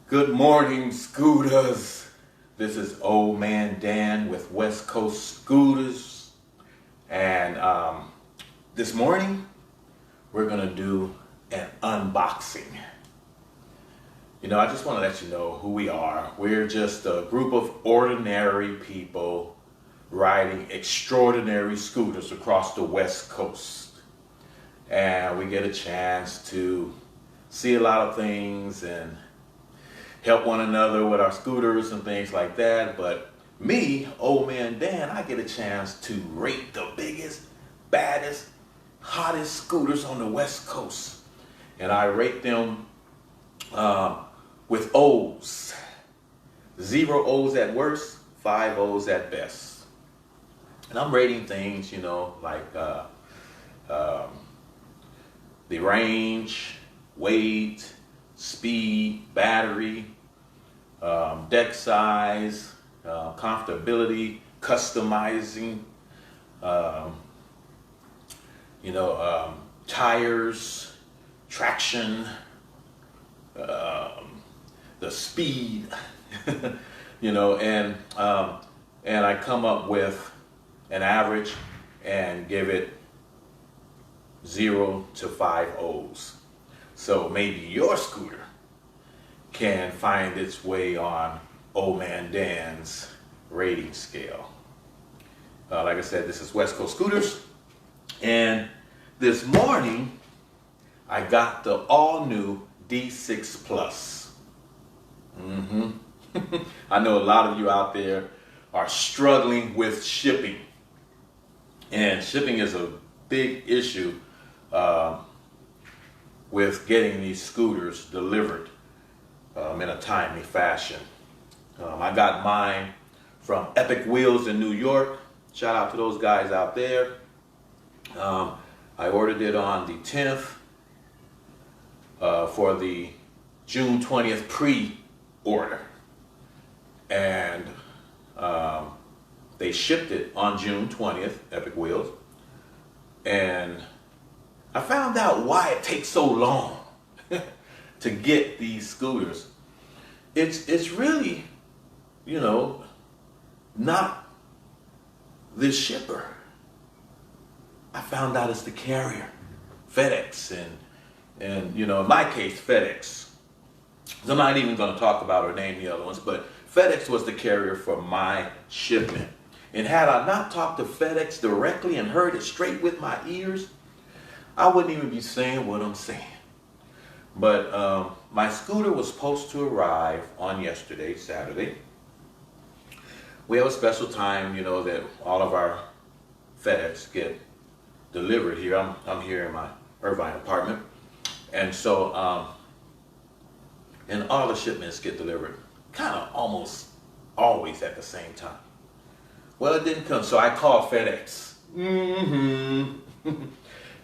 Good morning, scooters. This is OhManDan with West Coast Scooters. And this morning, we're going to do an unboxing. You know, I just want to let you know who we are. We're just a group of ordinary people riding extraordinary scooters across the West Coast. And we get a chance to see a lot of things and help one another with our scooters and things like that. But me, OhManDan, I get a chance to rate the biggest, baddest, hottest scooters on the West Coast. And I rate them with O's. 0 O's at worst, 5 O's at best. And I'm rating things, you know, like the range, weight, speed, battery, deck size, comfortability, customizing, tires, traction, the speed, and I come up with an average and give it 0 to 5 O's. So maybe your scooter can find its way on OhManDan's rating scale. Like I said, this is West Coast Scooters. And this morning, I got the all-new D6 Plus. I know a lot of you out there are struggling with shipping. And shipping is a big issue with getting these scooters delivered in a timely fashion. I got mine from Epic Wheels in New York. Shout out to those guys out there. I ordered it on the 10th for the June 20th pre-order. And they shipped it on June 20th, Epic Wheels. And I found out why it takes so long to get these scooters. It's really, not the shipper. I found out it's the carrier, FedEx, and in my case, FedEx. I'm not even going to talk about or name the other ones, but FedEx was the carrier for my shipment. And had I not talked to FedEx directly and heard it straight with my ears, I wouldn't even be saying what I'm saying. But my scooter was supposed to arrive on yesterday, Saturday. We have a special time, that all of our FedEx get delivered here. I'm here in my Irvine apartment. And so, and all the shipments get delivered kind of almost always at the same time. Well, it didn't come, so I called FedEx.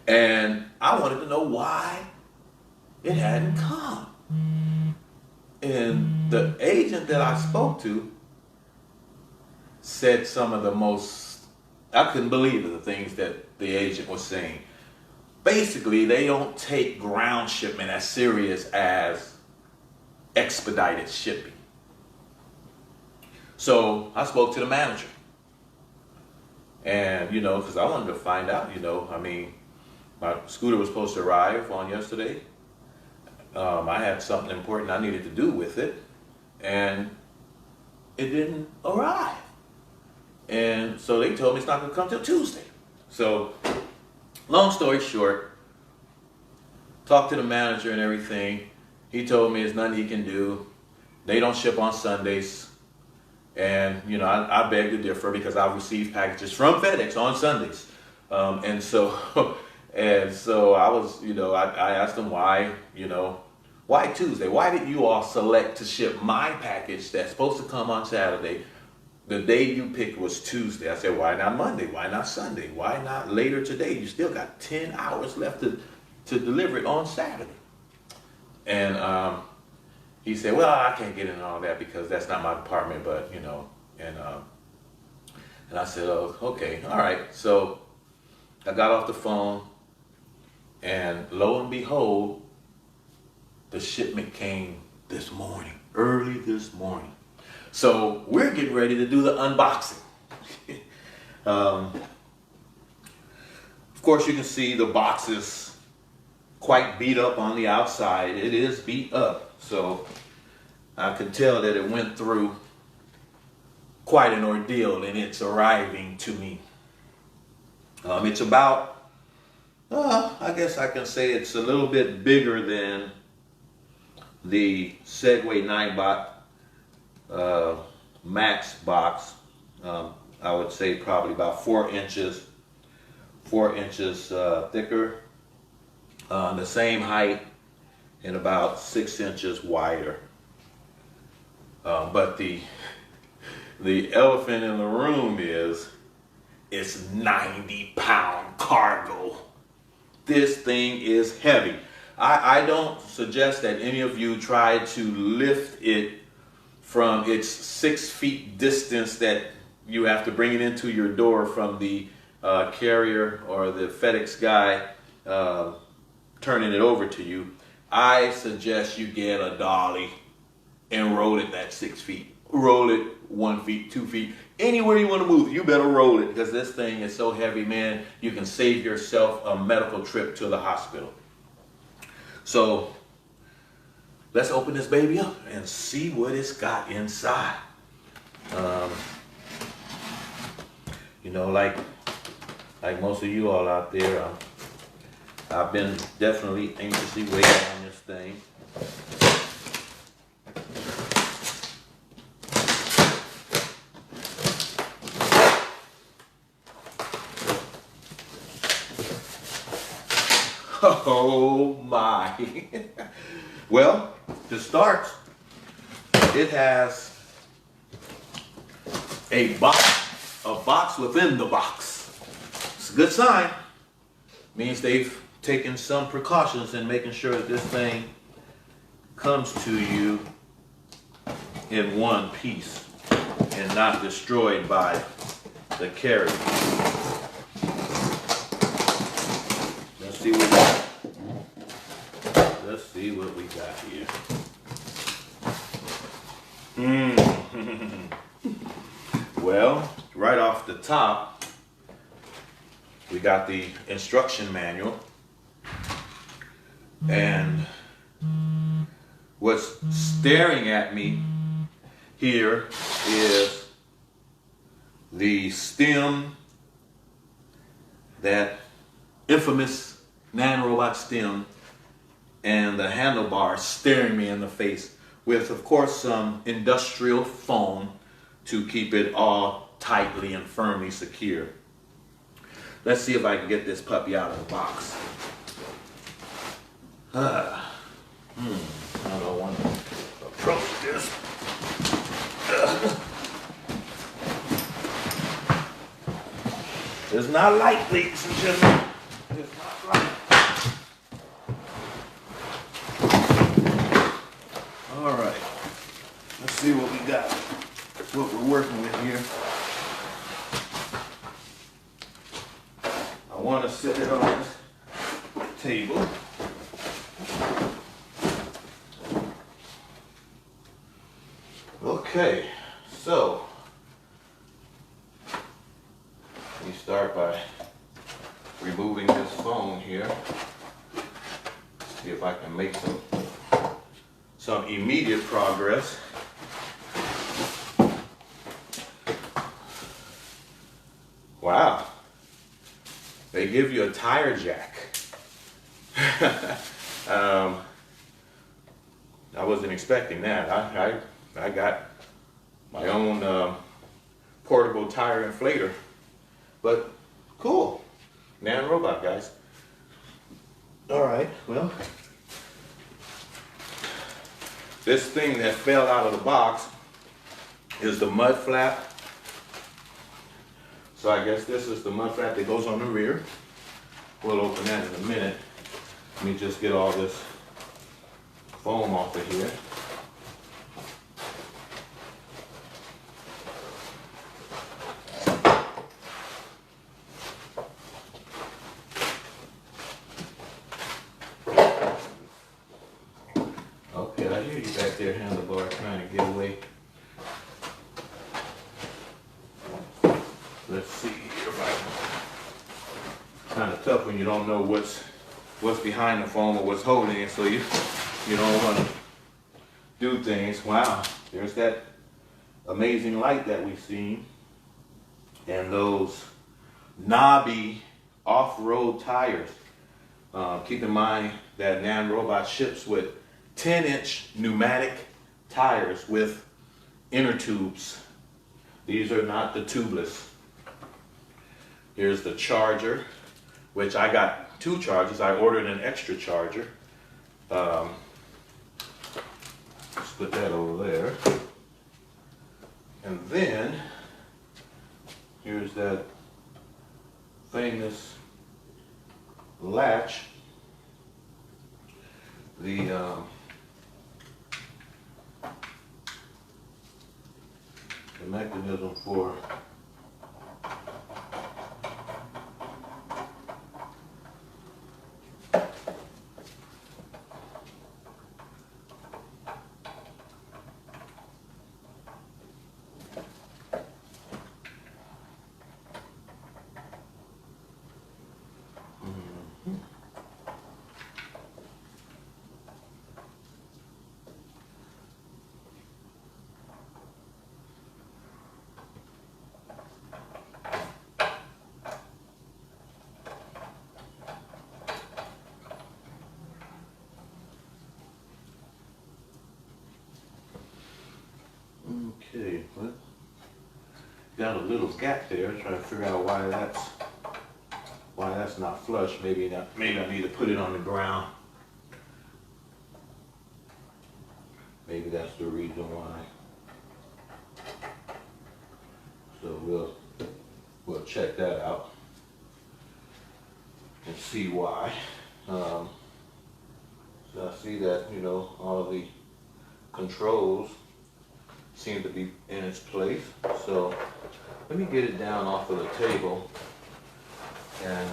And I wanted to know why it hadn't come. And the agent that I spoke to said some of the most, I couldn't believe the things that the agent was saying. Basically, they don't take ground shipment as serious as expedited shipping. So I spoke to the manager. And, because I wanted to find out, my scooter was supposed to arrive on yesterday. I had something important I needed to do with it, and it didn't arrive. And so they told me it's not going to come till Tuesday. So, long story short, talked to the manager and everything. He told me there's nothing he can do. They don't ship on Sundays. And, I beg to differ because I've received packages from FedEx on Sundays. And so I was, I asked them why, why Tuesday? Why did you all select to ship my package that's supposed to come on Saturday? The day you picked was Tuesday. I said, why not Monday? Why not Sunday? Why not later today? You still got 10 hours left to deliver it on Saturday. And he said, well, I can't get into all that because that's not my department, but, and I said, oh, okay, all right. So I got off the phone, and lo and behold, the shipment came this morning. early this morning. So we're getting ready to do the unboxing. Of course, you can see the box is quite beat up on the outside. It is beat up, so I can tell that it went through quite an ordeal in its arriving to me. It's about, I guess I can say it's a little bit bigger than the Segway 9-bot Max box. I would say probably about 4 inches thicker, the same height, and about 6 inches wider. But the elephant in the room is it's 90-pound cargo. This thing is heavy. I don't suggest that any of you try to lift it from its 6 feet distance that you have to bring it into your door from the carrier or the FedEx guy turning it over to you. I suggest you get a dolly and roll it that 6 feet. Roll it 1 feet, 2 feet, anywhere you want to move. You better roll it, because this thing is so heavy, man. You can save yourself a medical trip to the hospital. So let's open this baby up and see what it's got inside. You know, like most of you all out there, I've been definitely anxiously waiting on this thing. Oh my. Well, to start, it has a box within the box. It's a good sign. Means they've taken some precautions in making sure that this thing comes to you in one piece and not destroyed by the carrier. Let's see what we got. Let's see what we got here. Well, right off the top, we got the instruction manual. And what's staring at me here is the stem, that infamous NanRobot stem, and the handlebar staring me in the face with, of course, some industrial foam to keep it all tightly and firmly secure. Let's see if I can get this puppy out of the box. I don't want to approach this. It's not light, ladies and gentlemen. It's not light. All right. Let's see what we got. What we're working with here. I want to set it on this table. Okay, so we start by removing this foam here. See if I can make some immediate progress. Wow, they give you a tire jack. I wasn't expecting that. I got my own portable tire inflator, but cool. NanRobot, guys. All right, well, this thing that fell out of the box is the mud flap. So I guess this is the mud flap that goes on the rear. We'll open that in a minute. Let me just get all this foam off of here. Okay, I hear you back there, handlebar, trying of tough when you don't know what's behind the foam or what's holding it, so you don't want to do things. Wow, there's that amazing light that we've seen, and those Knobby off-road tires. Keep in mind that NanRobot ships with 10-inch pneumatic tires with inner tubes. These are not the tubeless. Here's the charger, which I got 2 chargers. I ordered an extra charger. Let's put that over there. And then here's that famous latch, the mechanism for okay, well, got a little gap there. Trying to figure out why that's not flush. Maybe I need to put it on the ground. Maybe that's the reason why. So we'll check that out and see why. So I see that, you know, all the controls seem to be in its place. So let me get it down off of the table and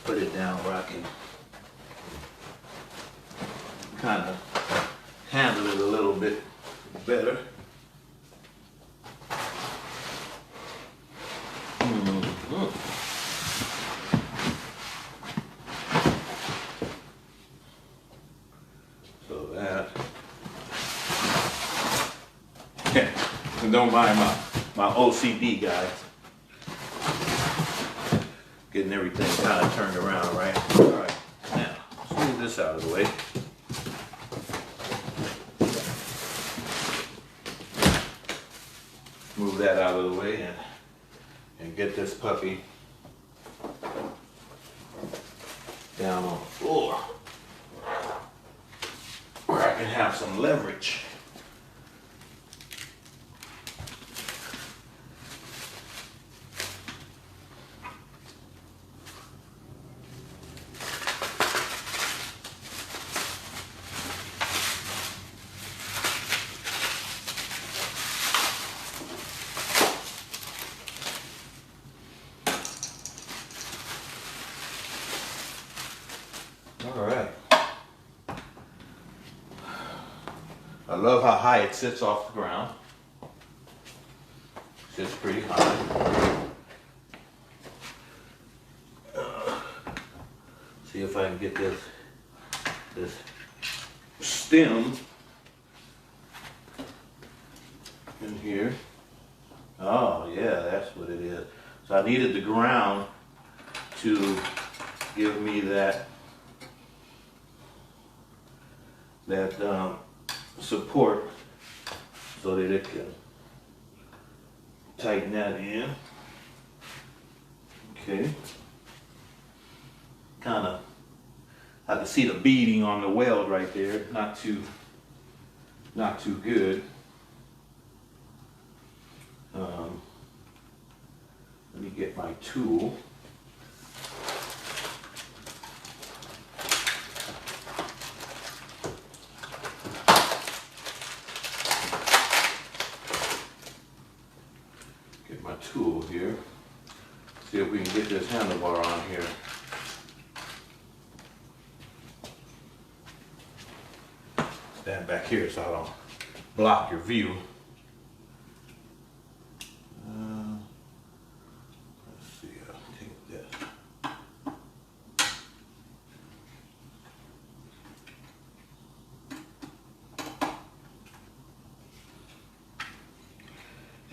put it down where I can kind of handle it a little bit better. So that, don't mind my OCD, guys. Getting everything kind of turned around, right? All right, now let's move this out of the way. Move that out of the way and get this puppy down on the floor where I can have some leverage. All right. I love how high it sits off the ground. Sits pretty high. See if I can get this stem in here. Oh yeah, that's what it is. So I needed the ground to give me that support so that it can tighten that in. Okay. Kind of, I can see the beading on the weld right there. Not too good. Let me get my tool. Tool here. See if we can get this handlebar on here. Stand back here so I don't block your view. Let's see, I'll take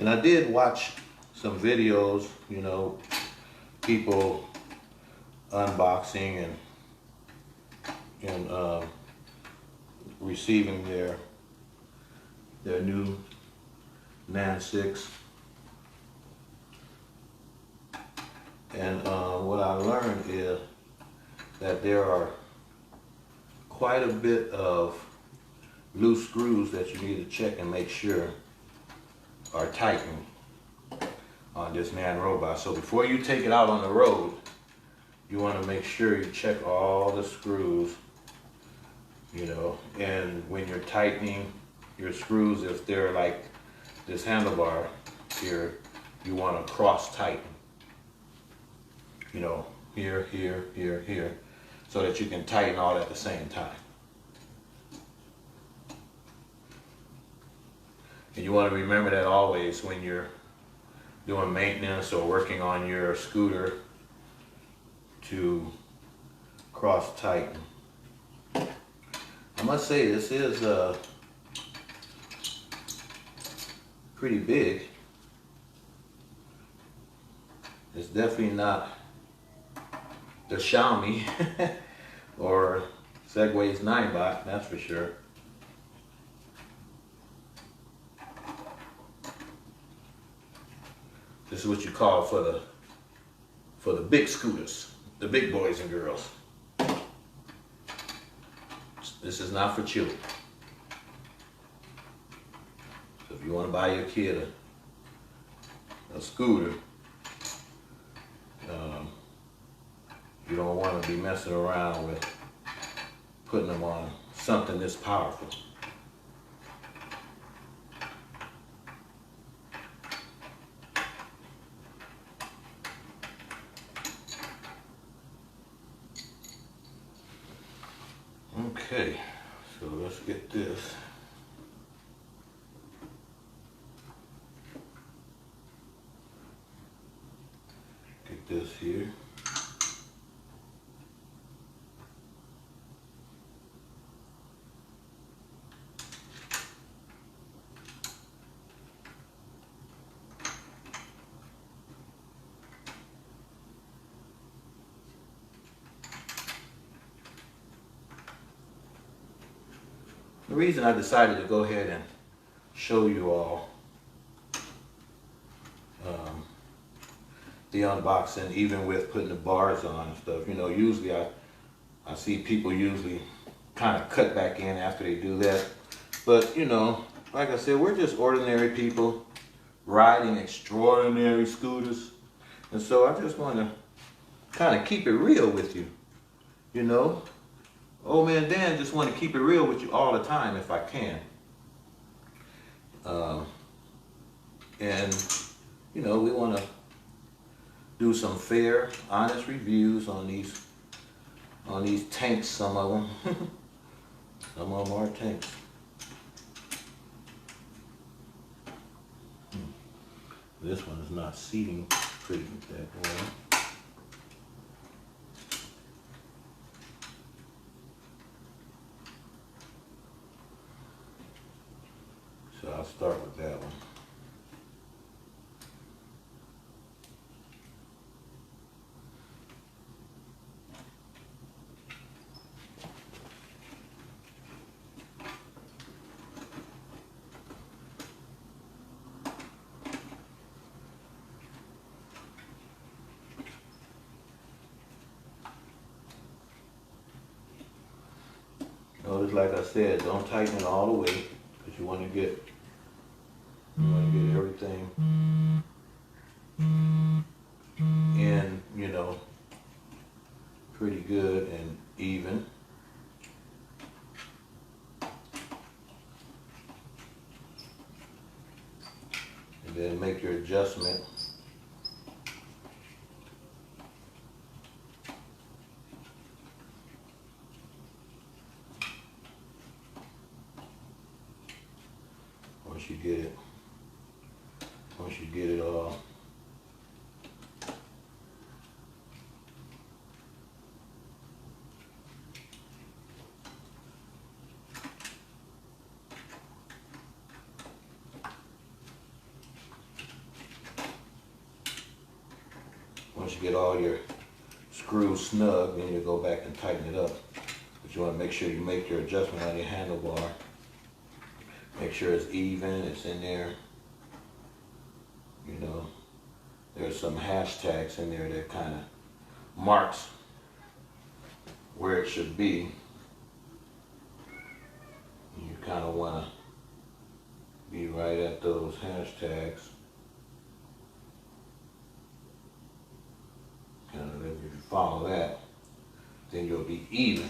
And I did watch some videos, you know, people unboxing and receiving their new NAND 6. And what I learned is that there are quite a bit of loose screws that you need to check and make sure are tightened on this NanRobot. So before you take it out on the road, you want to make sure you check all the screws, you know, and when you're tightening your screws, if they're like this handlebar here, you want to cross tighten, you know, here, here, here, here, so that you can tighten all at the same time. And you want to remember that always when you're doing maintenance or working on your scooter, to cross tighten. I must say this is pretty big. It's definitely not the Xiaomi or Segway's 9-bot, that's for sure. This is what you call for the big scooters, the big boys and girls. This is not for children. So if you want to buy your kid a scooter, you don't want to be messing around with putting them on something this powerful. Okay, so let's get this. Get this here. The reason I decided to go ahead and show you all the unboxing, even with putting the bars on and stuff, you know, usually I see people usually kind of cut back in after they do that. But, you know, like I said, we're just ordinary people riding extraordinary scooters. And so I just want to kind of keep it real with you, you know. OhManDan just want to keep it real with you all the time if I can. And, you know, we want to do some fair, honest reviews on these tanks, some of them. Some of them are tanks. This one is not seating pretty that well. So I'll start with that one. Notice, like I said, don't tighten it all the way, because you want to get everything in, you know, pretty good and even. And then make your adjustment. Once you get it all. you get all your screws snug, then you go back and tighten it up. But you want to make sure you make your adjustment on your handlebar. Make sure it's even, it's in there. You know, there's some hashtags in there that kind of marks where it should be. You kind of want to be right at those hashtags. Kind of, if you follow that, then you'll be even.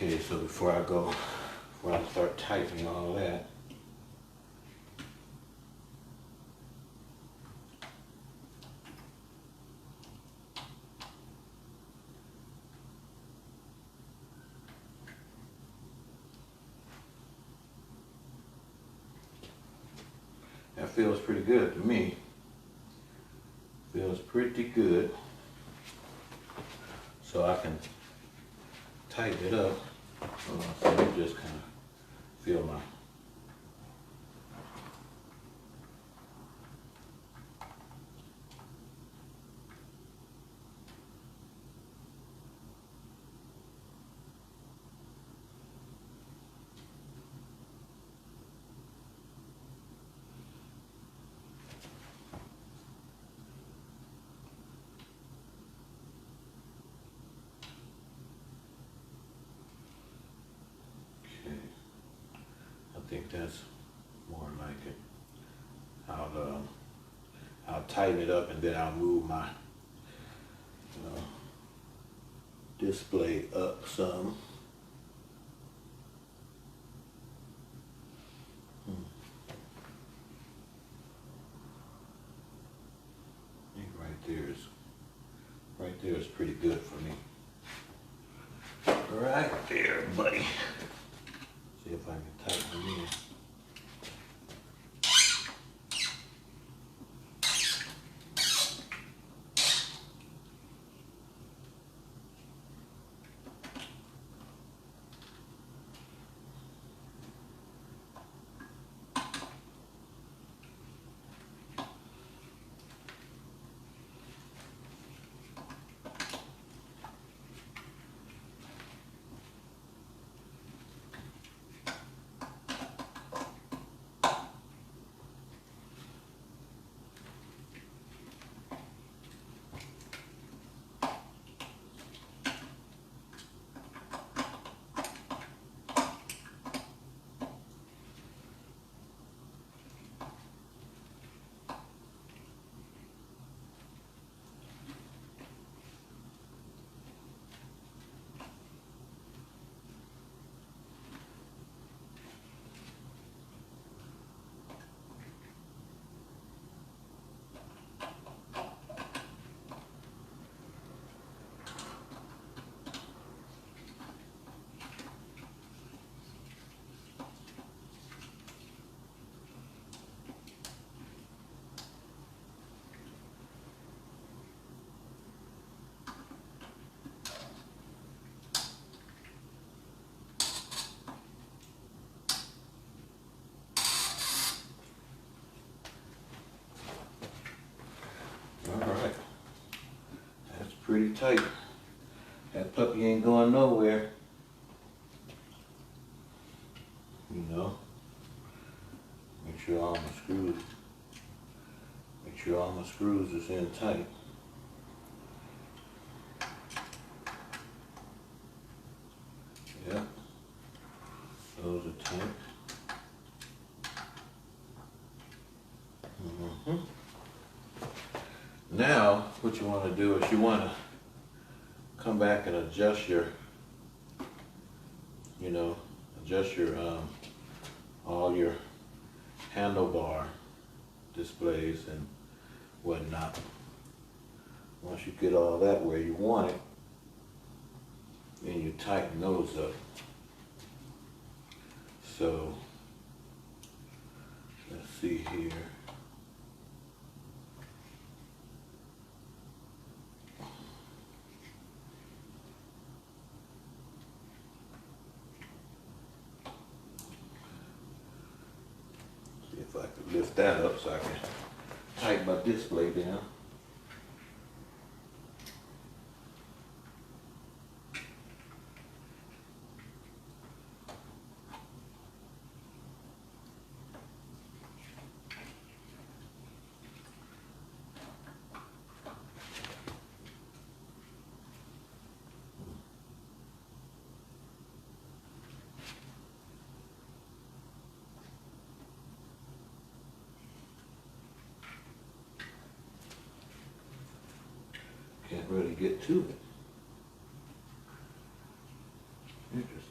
Okay, so before I start tightening all that, that feels pretty good to me. Feels pretty good. So I can tighten it up. So you just kind of feel my I think that's more like it. I'll tighten it up and then I'll move my display up some. I think right there is pretty good for me. Right there, buddy. See if I can tighten it in. Alright, that's pretty tight. That puppy ain't going nowhere. You know, make sure all my screws is in tight. Yeah, those are tight. Now, what you want to do is you want to come back and adjust your, all your handlebar displays and whatnot. Once you get all that where you want it, then you tighten those up. So let's see here. See if I can lift that up so I can tighten my display down. Can't really get to it. Interesting.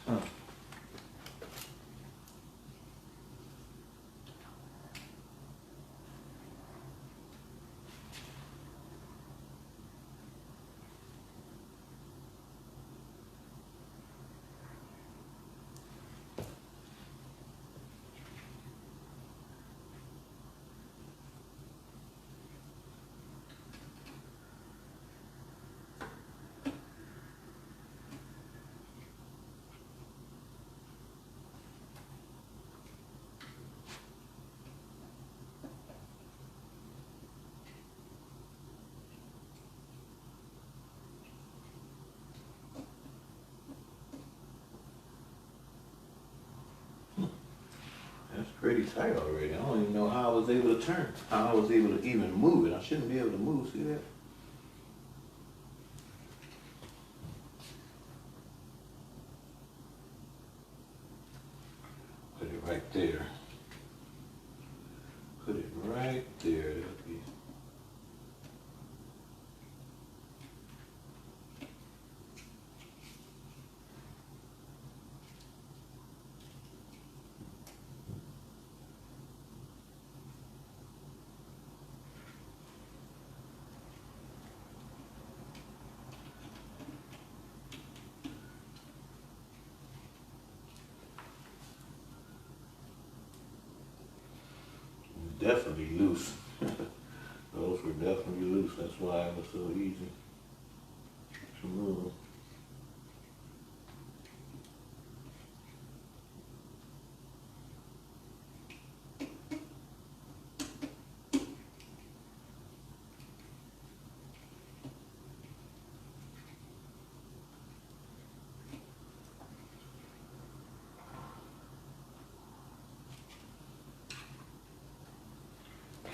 Huh. That's pretty tight already. I don't even know how I was able to turn, how I was able to even move it. I shouldn't be able to move, see that? Put it right there. Put it right there. That'd be... Definitely loose. Those were definitely loose. That's why it was so easy to move.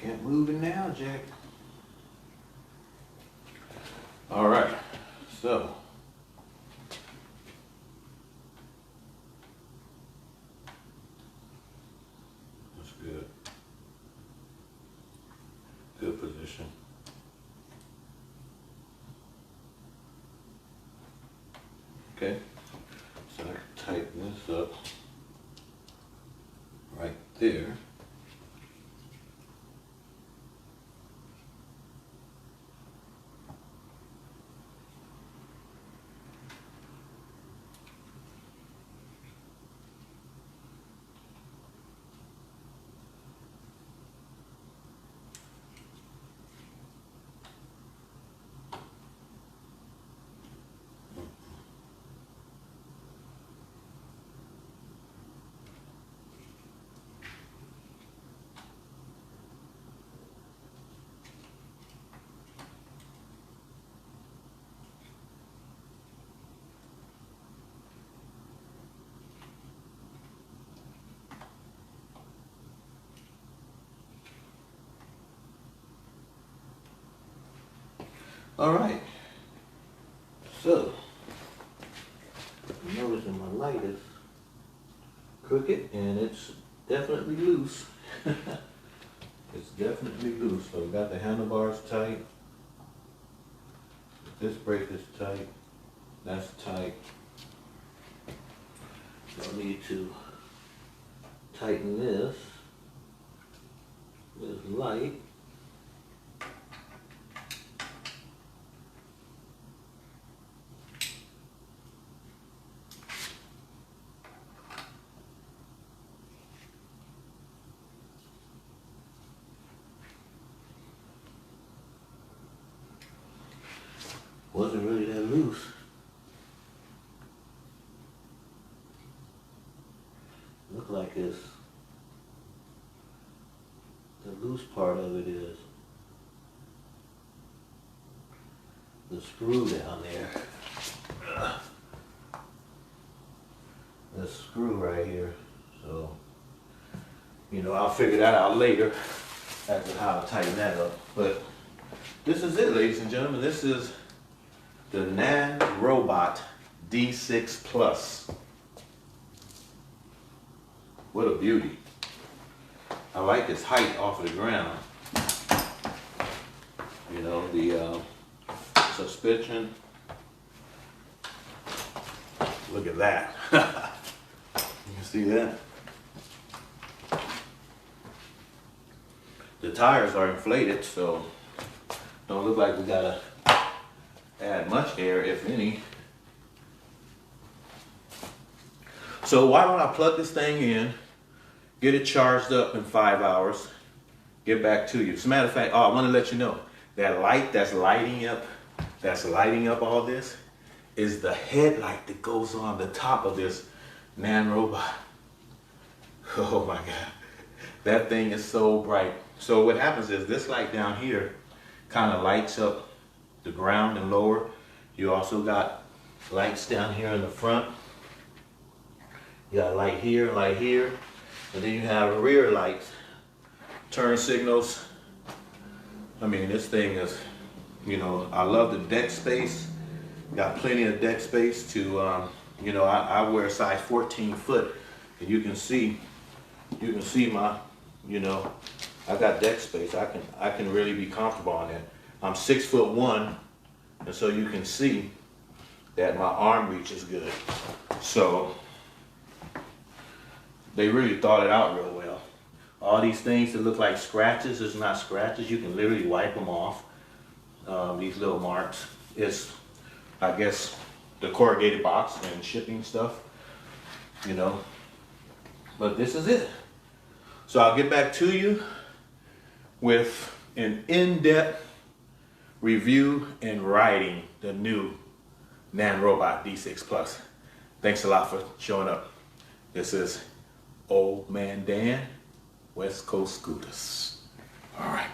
Can't move it now, Jack. All right, so that's good. Good position. Okay, so I can tighten this up right there. All right, so I'm noticing my light is crooked and it's definitely loose. It's definitely loose. So we got the handlebars tight. This brake is tight. That's tight. So I need to tighten this light. Wasn't really that loose. Look like it's the loose part of it is the screw down there. This screw right here. So, you know, I'll figure that out later as to how to tighten that up. But this is it, ladies and gentlemen. This is the NanRobot D6 Plus. What a beauty. I like its height off of the ground. You know, the suspension. Look at that. You can see that. The tires are inflated, so don't look like we gotta add much air, if any. So why don't I plug this thing in, get it charged up in 5 hours, get back to you. As a matter of fact, I want to let you know that light that's lighting up all this is the headlight that goes on the top of this NanRobot. Oh my God, that thing is so bright. So what happens is this light down here kind of lights up the ground and lower. You also got lights down here in the front. You got light here, and then you have rear lights, turn signals. I mean, this thing is, you know, I love the deck space. Got plenty of deck space to, you know, I wear a size 14 foot, and you can see my, you know, I got deck space. I can really be comfortable on it. I'm 6'1", and so you can see that my arm reach is good. So they really thought it out real well. All these things that look like scratches is not scratches. You can literally wipe them off. These little marks. It's, I guess, the corrugated box and shipping stuff, you know. But this is it. So I'll get back to you with an in-depth review and riding the new NanRobot D6 Plus. Thanks a lot for showing up. This is OhManDan, West Coast Scooters. All right.